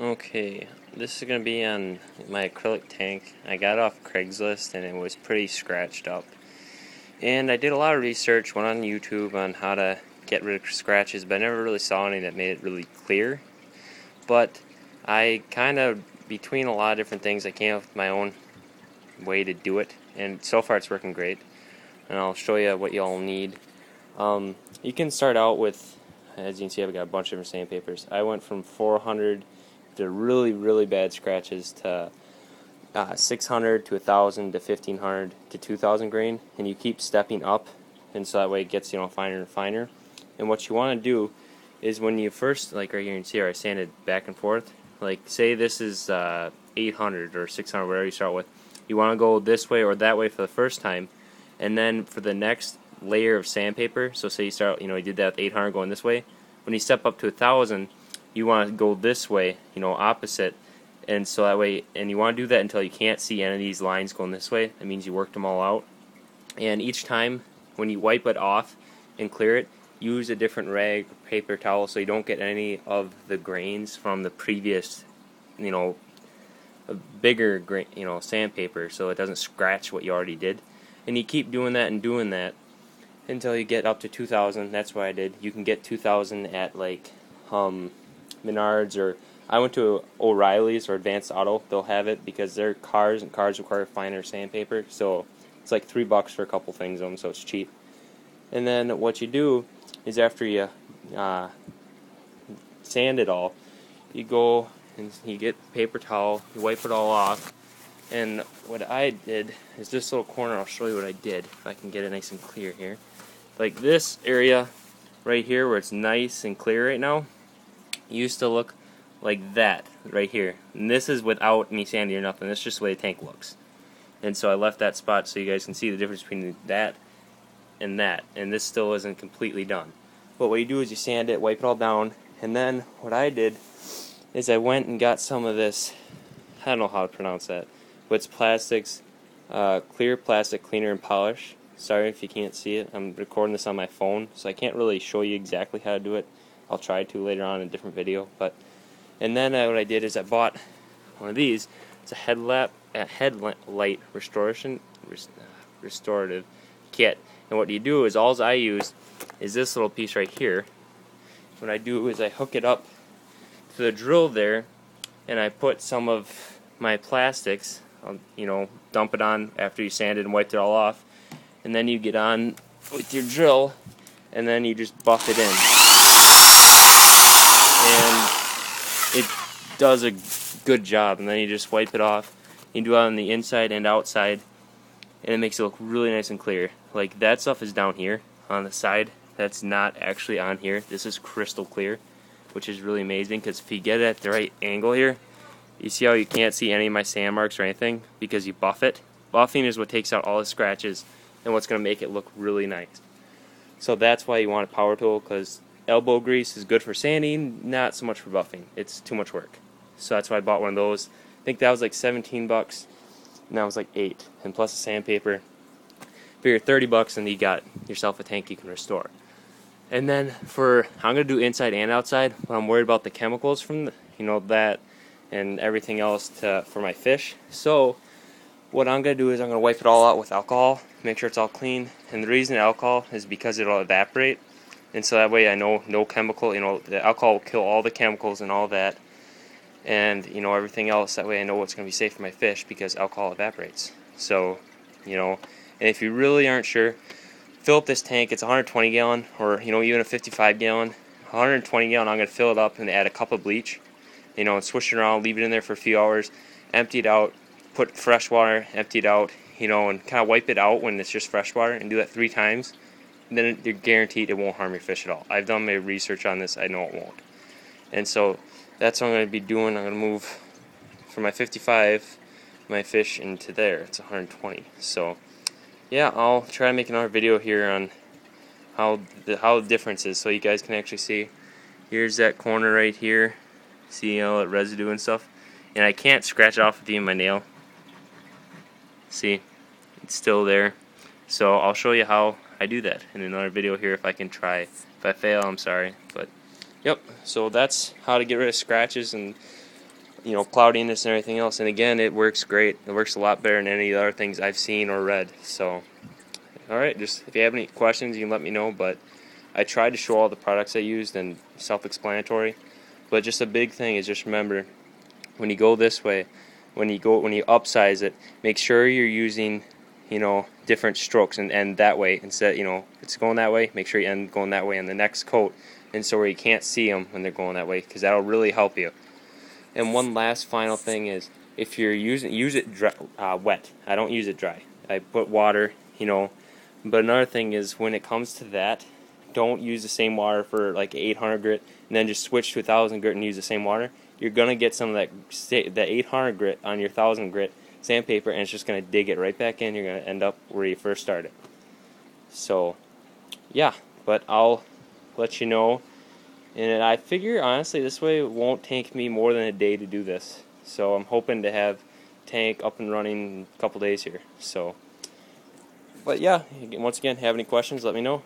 Okay, this is going to be on my acrylic tank. I got it off Craigslist and it was pretty scratched up. And I did a lot of research, went on YouTube on how to get rid of scratches, but I never really saw any that made it really clear. But I kind of, between a lot of different things, I came up with my own way to do it. And so far it's working great. And I'll show you what y'all need. You can start out with, as you can see, I've got a bunch of different sandpapers. I went from 400 to really bad scratches to 600 to 1,000 to 1,500 to 2,000 grain, and you keep stepping up, and so that way it gets finer and finer. And what you want to do is when you first, like right here, you can see where I sanded back and forth. Like say this is 800 or 600, whatever you start with. You want to go this way or that way for the first time, and then for the next layer of sandpaper. So say you start, you did that with 800 going this way. When you step up to 1,000, you want to go this way, opposite, and so that way, and you want to do that until you can't see any of these lines going this way. That means you worked them all out. And each time when you wipe it off and clear it, use a different rag or paper towel so you don't get any of the grains from the previous, bigger grain, sandpaper, so it doesn't scratch what you already did. And you keep doing that and doing that until you get up to 2,000. That's what I did. You can get 2,000 at like Menards, or I went to O'Reilly's or Advanced Auto. They'll have it because their cars require finer sandpaper, so it's like $3 for a couple things of them, so it's cheap. And then what you do is after you sand it all, you go and you get a paper towel, you wipe it all off. And what I did is this little corner, I'll show you what I did if I can get it nice and clear here. Like this area right here where it's nice and clear right now used to look like that right here, and this is without any sanding or nothing. That's just the way the tank looks. And so I left that spot so you guys can see the difference between that, and this still isn't completely done. But what you do is you sand it, wipe it all down, and then what I did is I went and got some of this, I don't know how to pronounce that, but it's plastics, clear plastic cleaner and polish. Sorry if you can't see it, I'm recording this on my phone, so I can't really show you exactly how to do it. I'll try to later on in a different video. And then what I did is I bought one of these. It's a headlight restorative kit. And what you do is all I use is this little piece right here. What I do is I hook it up to the drill there, and I put some of my plastics, dump it on after you sanded and wiped it all off, and then you get on with your drill, and then you just buff it in. And it does a good job, and then you just wipe it off. You do it on the inside and outside, and it makes it look really nice and clear. Like that stuff is down here on the side. That's not actually on here. This is crystal clear, which is really amazing because if you get it at the right angle here, you see how you can't see any of my sand marks or anything because you buff it. Buffing is what takes out all the scratches and what's going to make it look really nice. So that's why you want a power tool, because elbow grease is good for sanding, not so much for buffing. It's too much work. So that's why I bought one of those. I think that was like $17, and that was like $8, and plus the sandpaper. Figure $30, and you got yourself a tank you can restore. And then I'm gonna do inside and outside, but I'm worried about the chemicals from that and everything else for my fish. So what I'm gonna do is I'm gonna wipe it all out with alcohol, make sure it's all clean. And the reason alcohol is because it'll evaporate. And so that way I know no chemical, the alcohol will kill all the chemicals and all that, and everything else. That way I know what's going to be safe for my fish because alcohol evaporates. So, and if you really aren't sure, fill up this tank. It's 120 gallon, or even a 55 gallon. 120 gallon, I'm going to fill it up and add a cup of bleach, and swish it around, leave it in there for a few hours, empty it out, put fresh water, empty it out, and kind of wipe it out when it's just fresh water, and do that 3 times. Then you're guaranteed it won't harm your fish at all. I've done my research on this. I know it won't. And so that's what I'm going to be doing. I'm going to move from my 55, my fish, into there. It's 120. So yeah, I'll try to make another video here on how the difference is, so you guys can actually see. Here's that corner right here. See that residue and stuff. And I can't scratch it off with even my nail. See, it's still there. So I'll show you how I do that in another video here if I can try. If I fail, I'm sorry. But yep, so that's how to get rid of scratches and cloudiness and everything else. And again, it works great. It works a lot better than any of the other things I've seen or read. So, alright, just if you have any questions, you can let me know. But I tried to show all the products I used and self-explanatory. But just a big thing is just remember, when you go this way, when you upsize it, make sure you're using different strokes and that way instead. It's going that way, make sure you end going that way on the next coat, and so where you can't see them when they're going that way, because that'll really help you. And one last final thing is, if you're use it dry, wet. I don't use it dry. I put water, But another thing is, when it comes to that, don't use the same water for like 800 grit and then just switch to 1000 grit and use the same water. You're gonna get some of that 800 grit on your 1000 grit sandpaper, and it's just gonna dig it right back in. You're gonna end up where you first started. So, yeah, but I'll let you know. And I figure, honestly, this way it won't take me more than a day to do this. So I'm hoping to have tank up and running in a couple days here. So, but yeah, once again, have any questions, let me know.